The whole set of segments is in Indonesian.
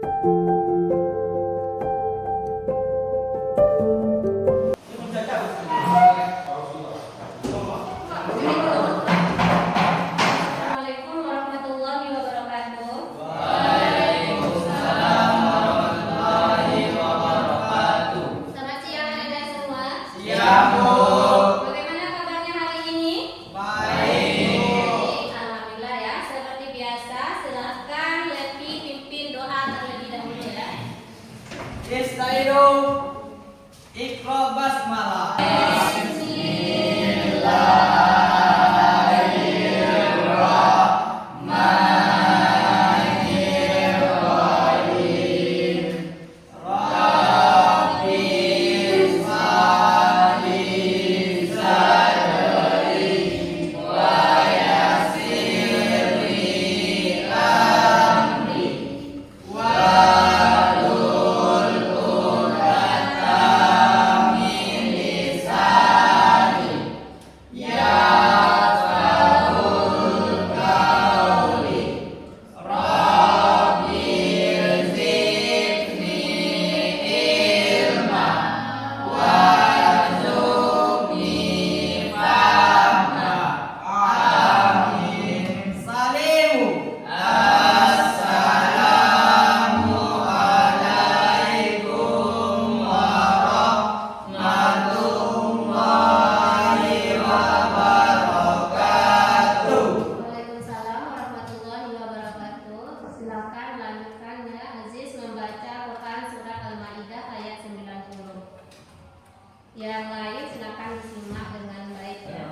Assalamualaikum warahmatullahi wabarakatuh. Waalaikumsalam warahmatullahi wabarakatuh. Selamat siang Anda semua. Siang, Bu. Bagaimana kabarnya hari ini? Baik. Alhamdulillah ya. Seperti biasa, silakan Leti pimpin doa terlebih dahulu ya. Istairu Iqra basmalah. Waalaikumsalam warahmatullahi wabarakatuh. Silakan lanjutkan ya Aziz membaca Quran surat Al-Maidah ayat 90. Yang lain silakan disimak dengan baik ya.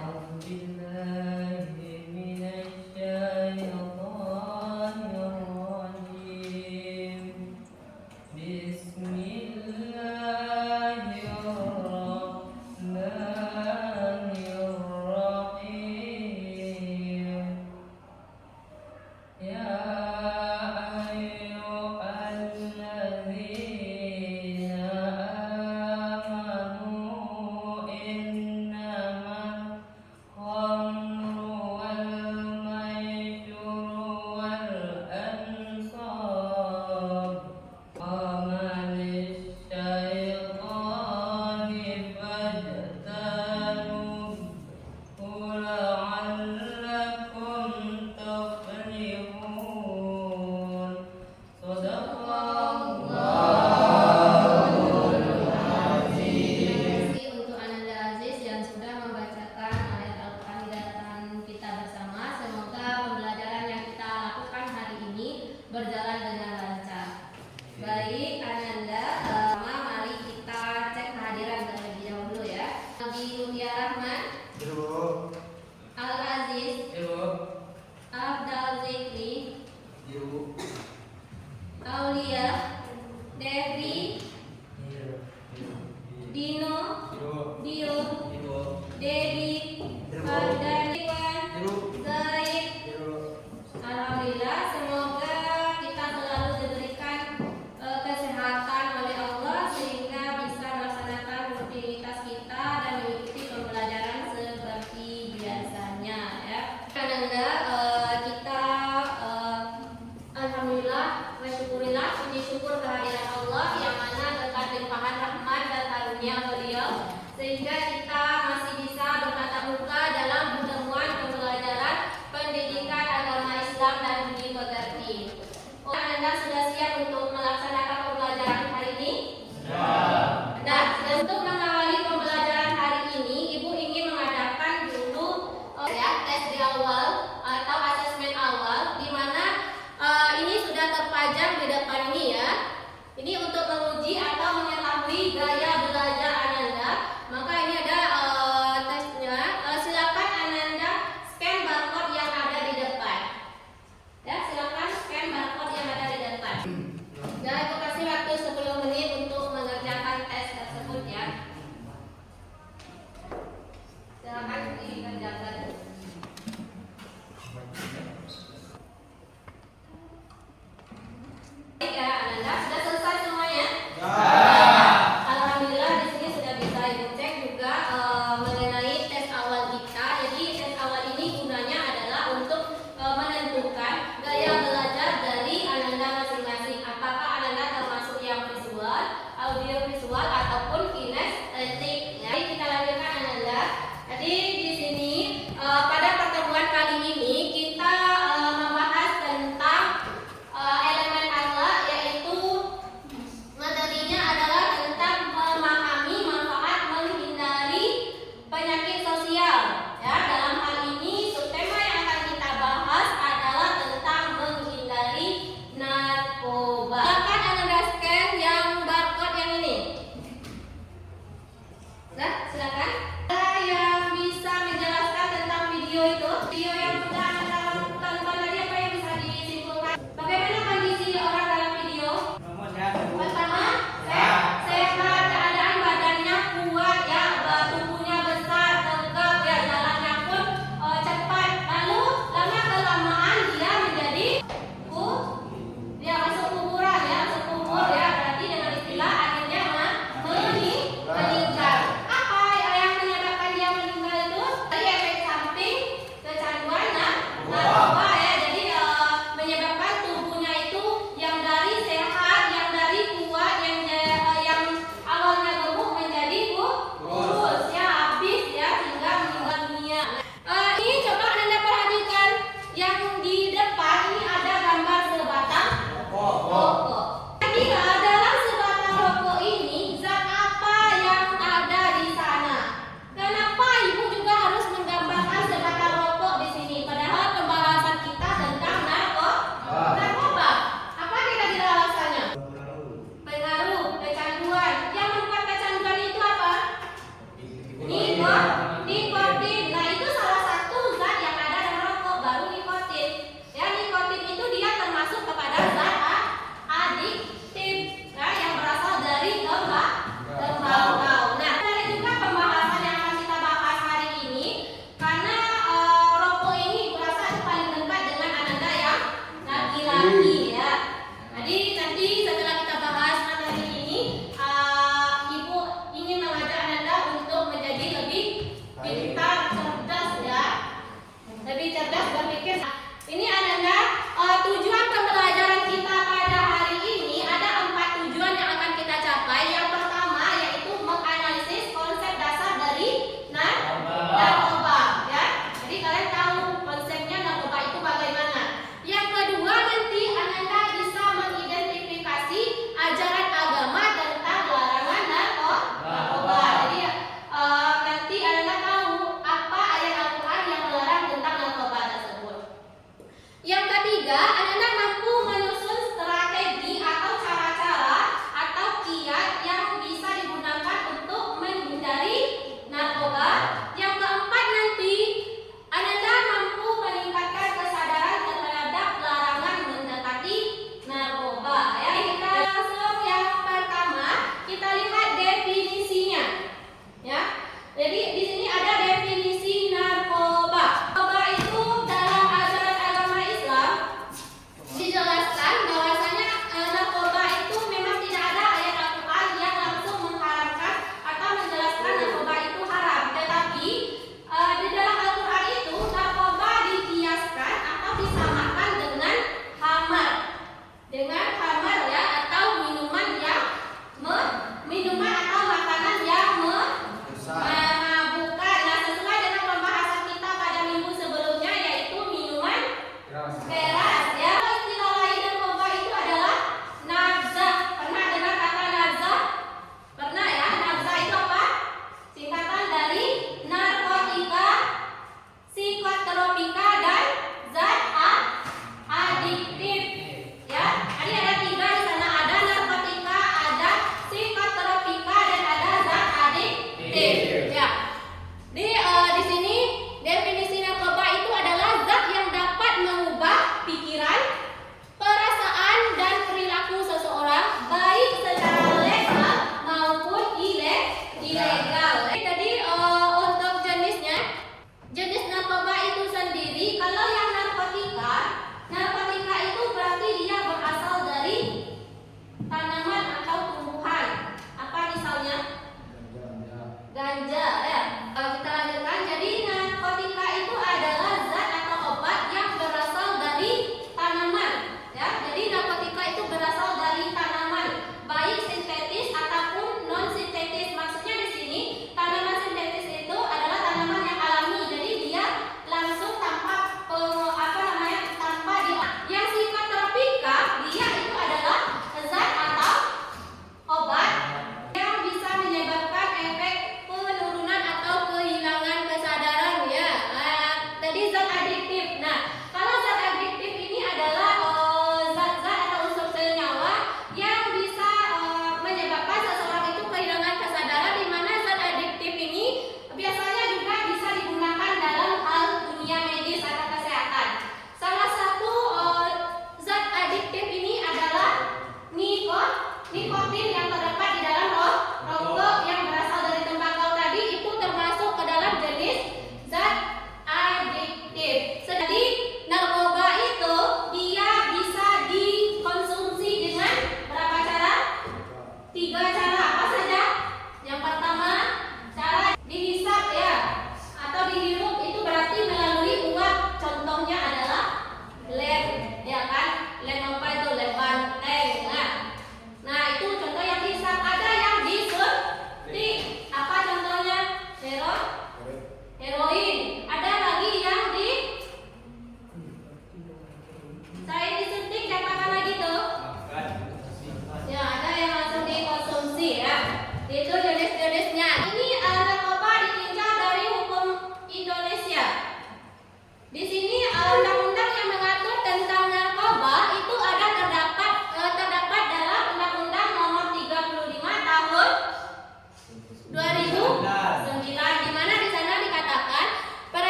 Terima kasih untuk Ananda Aziz yang sudah membacakan ayat Al-Quran di hadapan kita bersama. Semoga pembelajaran yang kita lakukan hari ini berjalan dengan lancar. Baik Ananda, mari kita cek kehadiran terlebih dahulu ya. Nabi Mutia Rahman, Al-Aziz, Abdal Zikri, Aulia, Devi, Dino, Dio, Dedi, Ardaniwan, Zaid. Alhamdulillah, semoga kita selalu diberikan kesehatan oleh Allah sehingga bisa melaksanakan rutinitas kita dan mengikuti pembelajaran seperti biasanya ya. Karena kita alhamdulillah, syukurillah, puji syukur kehadiran Allah yang mana berkat limpahan rahmat dan karunia beliau sehingga kita masih bisa bertatap muka dalam pertemuan pembelajaran pendidikan agama Islam dan budi pekerti. Anda sudah siap untuk melaksanakan pembelajaran hari ini? Nah, untuk mengawali pembelajaran hari ini, Ibu ingin mengadakan dulu tes di awal atau asesmen awal, di mana ini sudah terpajang di depan ini ya. Ini untuk menguji atau mengetahui gaya belajar Ananda. Maka ini ada tesnya. Silakan Ananda scan barcode yang ada di depan. Ya, silakan scan barcode yang ada di depan. Dan aku kasih waktu 10 menit untuk mengerjakan tes tersebut ya. Silakan dikerjakan. Baik ya, Ananda sudah selesai semuanya? Alhamdulillah di sini sudah bisa Ibu cek juga mengenai tes awal kita. Jadi tes awal ini gunanya adalah untuk menentukan gaya belajar dari Ananda masing-masing. Apakah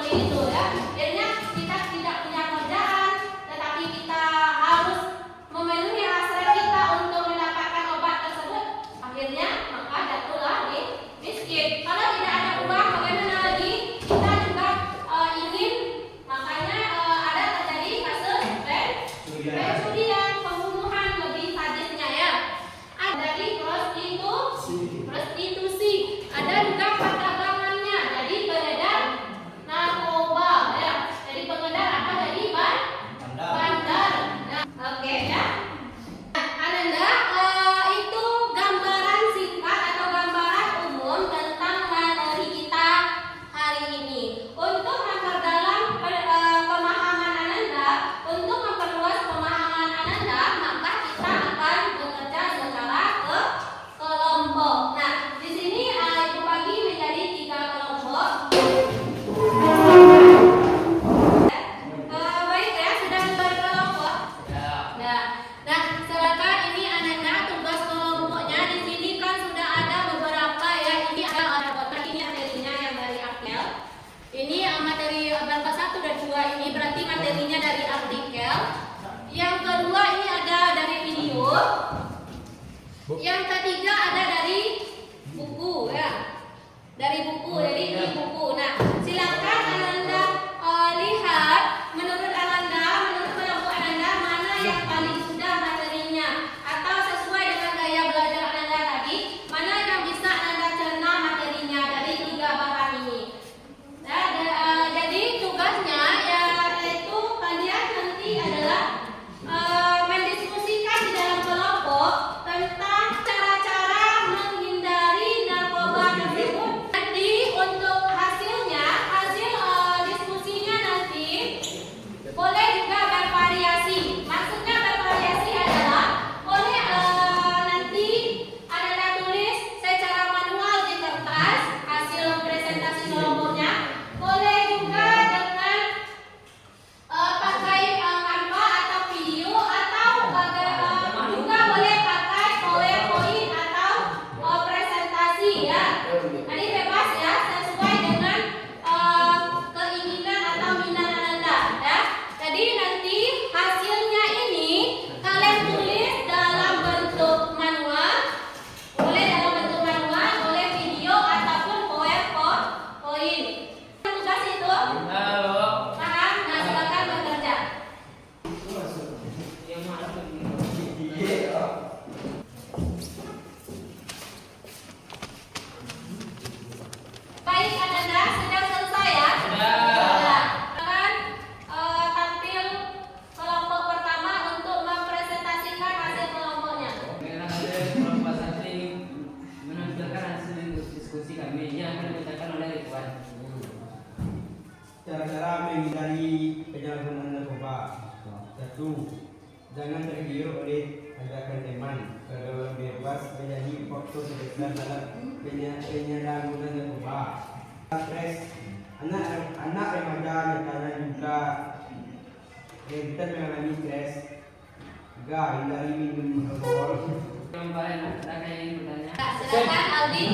itu ya. Akhirnya kita tidak punya kerjaan, tetapi kita harus memenuhi hasrat kita untuk mendapatkan obat tersebut. Akhirnya maka jatuhlah miskin. Kalau tidak ada uang, bagaimana lagi? Kita juga ingin, makanya ada terjadi kasus pencurian, pembunuhan lebih sadisnya ya. Ada di prostitusi, ada juga perdagangannya, jadi beredar narkoba ya. Jadi pengedar apa jadi bandar. Nah, oke ya. Ananda, itu gambaran singkat atau gambaran umum tentang materi kita hari ini. Untuk memperdalam pemahaman Ananda, untuk memperluas pemahaman Ananda, maka kita akan bekerja secara kelompok. Nah, di sini Ibu bagi menjadi 3 kelompok. Baik ya, sudah berkelompok. Nah, silakan ini Ananda tugas kelompoknya. Di sini kan sudah ada beberapa ya. Ini ada kotak, ini materinya yang dari artikel. Ini materi bangka 1 dan 2 ini berarti materinya dari artikel. Yang kedua ini ada dari video. Yang ketiga ada dari buku ya. Dari buku, jadi ini buku. Nah, silakan Ananda lihat menurut Ananda, menurut kelompok Ananda mana yang paling sudah materinya atau sesuai dengan gaya belajar Ananda tadi, mana yang bisa Ananda cerna materinya dari 3 bahan ini. Nah, jadi tugasnya yaitu kalian nanti adalah mendiskusikan di dalam kelompok tentang cara-cara menghindari narkoba tersebut. Nanti untuk hasil diskusinya nanti boleh juga bervariasi. Maksudnya bervariasi adalah boleh nanti Anda tulis secara manual di kertas hasil presentasi kelompoknya. Boleh juga dengan pakai Canva atau video, atau juga boleh pakai PowerPoint atau presentasi ya. Ini bebas ya, sesuai dengan keinginan atau minat Anda ya. Jadi nanti hasilnya ini kalian tulis dalam bentuk manual, boleh dalam bentuk manual, boleh video ataupun PowerPoint. Tugas itu paham? Nah, silakan bekerja. Baik, Ananda sudah selesai ya? Sudah. Silakan tampil kelompok pertama untuk mempresentasikan hasil kelompoknya. Kelompok 1 ini menampilkan hasil diskusi kami yang dibacakan oleh Ridwan. Cara-cara menghindari penyalahgunaan narkoba. 1. Jangan tergiur oleh ajakan teman. Pergaulan bebas menjadi faktor terbesar dalam penyalahgunaan narkoba. Stres. Anak remaja nyatanya juga rentan mengalami stres. 3. Hindari minum alkohol. Kelompok lain ada yang ingin bertanya? Nah, silakan Aldi.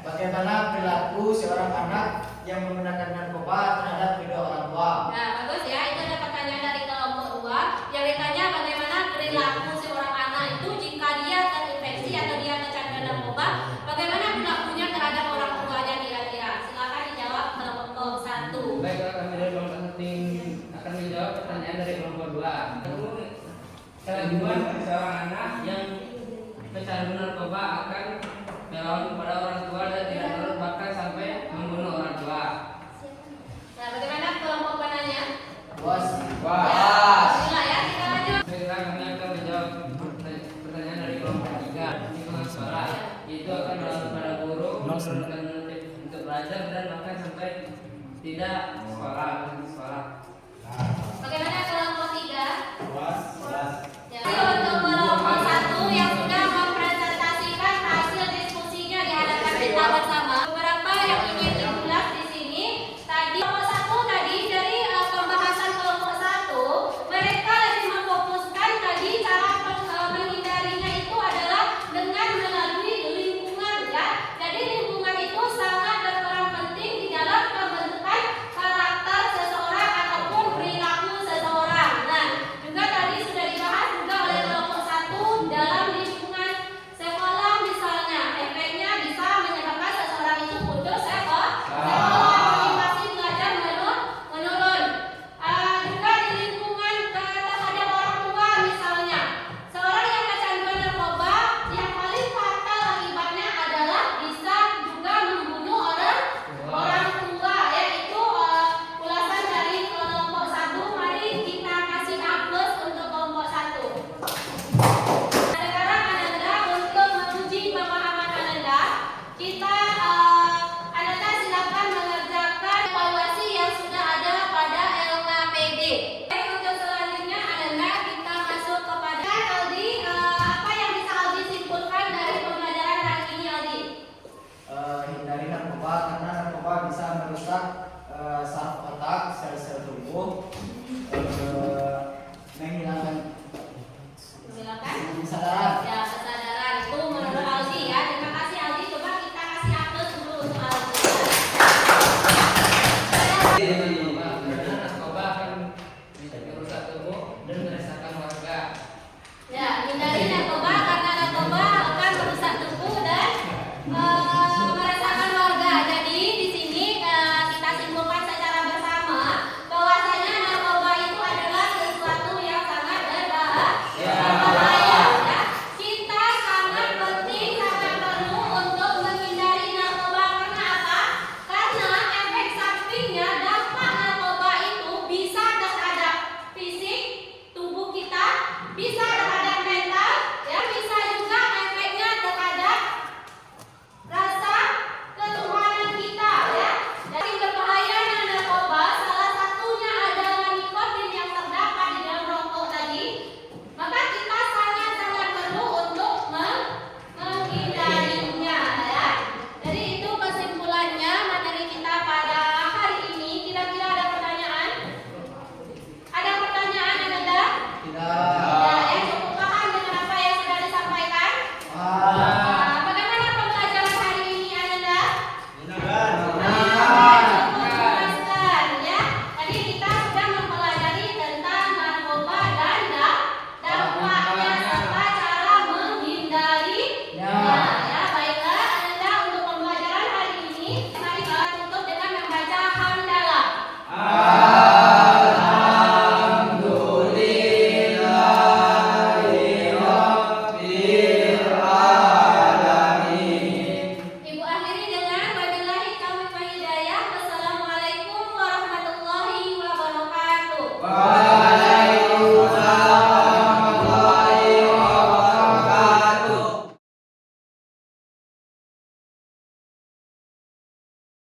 Bagaimana perilaku seorang anak yang menggunakan narkoba terhadap kedua orang tua? Nah, bagus ya. Itu ada pertanyaan dari kelompok 2 yang ditanya bagaimana perilaku seorang anak itu jika dia terinfeksi atau dia kecanduan narkoba, bagaimana perilakunya terhadap orang tuanya kira-kira. Silakan dijawab kelompok 1. Baiklah, kami dari kelompok 1 akan menjawab pertanyaan dari kelompok 2. Kelanjutan seorang anak yang kecanduan narkoba akan melawan kepada orang tua dan tidak turut bahkan sampai membunuh orang tua. Nah, bagaimana kelompok penanya? Bos. Bismillah ya, kita lanjut. Baiklah, kami akan menjawab pertanyaan dari kelompok 3 di pengasaran. Itu akan melawan kepada guru, menurunkan untuk belajar dan bahkan sampai tidak sekolah. Bagaimana kelompok 3? Puas. Ya, untuk kelompok 1 yang sudah mempresentasikan hasil diskusinya di hadapan kita bersama. Beberapa yang ingin diulas di sini. Tadi kelompok 1 tadi dari pembahasan kelompok 1, mereka lebih memfokuskan tadi cara menghindarinya itu adalah dengan melalui lingkungan ya. Jadi lingkungan itu sangat berperan penting di dalam pembentukan merusak saraf otak, sel-sel tubuh, menghilangkan kesadaran. Ya, kesadaran itu menurut Aldi ya. Terima kasih Aldi. Coba kita kasih aplaus dulu untuk Aldi. Karena narkoba akan merusak tubuh dan meresahkan warga. Ya, hindari narkoba karena narkoba akan merusak tubuh dan meresahkan warga. Jadi di sini kita simpulkan secara bersama bahwasanya narkoba itu adalah sesuatu yang sangat berbahaya. Ya. Kita sangat penting, sangat perlu untuk menghindari narkoba karena apa? Karena efek sampingnya, dampak narkoba itu bisa terhadap fisik tubuh kita, bisa terhadap mental, ya bisa juga efeknya terhadap rasa ketuhanan kita, ya. Dari berbahayanya narkoba, salah satunya adalah nikotin yang terdapat di dalam rokok tadi. Maka kita sangat-sangat perlu untuk menghindarinya, ya. Jadi itu kesimpulannya materi kita pada hari ini. Kira-kira ada pertanyaan? Ada pertanyaan ada? Tidak. Ya, cukup paham dengan apa yang sudah disampaikan? Bagaimana pembelajaran hari ini, Ananda? Cukup memuaskan, ya. Tadi kita sudah mempelajari tentang narkoba dan dampaknya serta cara menghindarinya. Ya, baiklah Ananda, untuk pembelajaran hari ini mari kita tutup dengan membaca hamdalah. Ibu akhiri dengan wabillahi taufiq wal hidayah. Wassalamualaikum warahmatullahi wabarakatuh.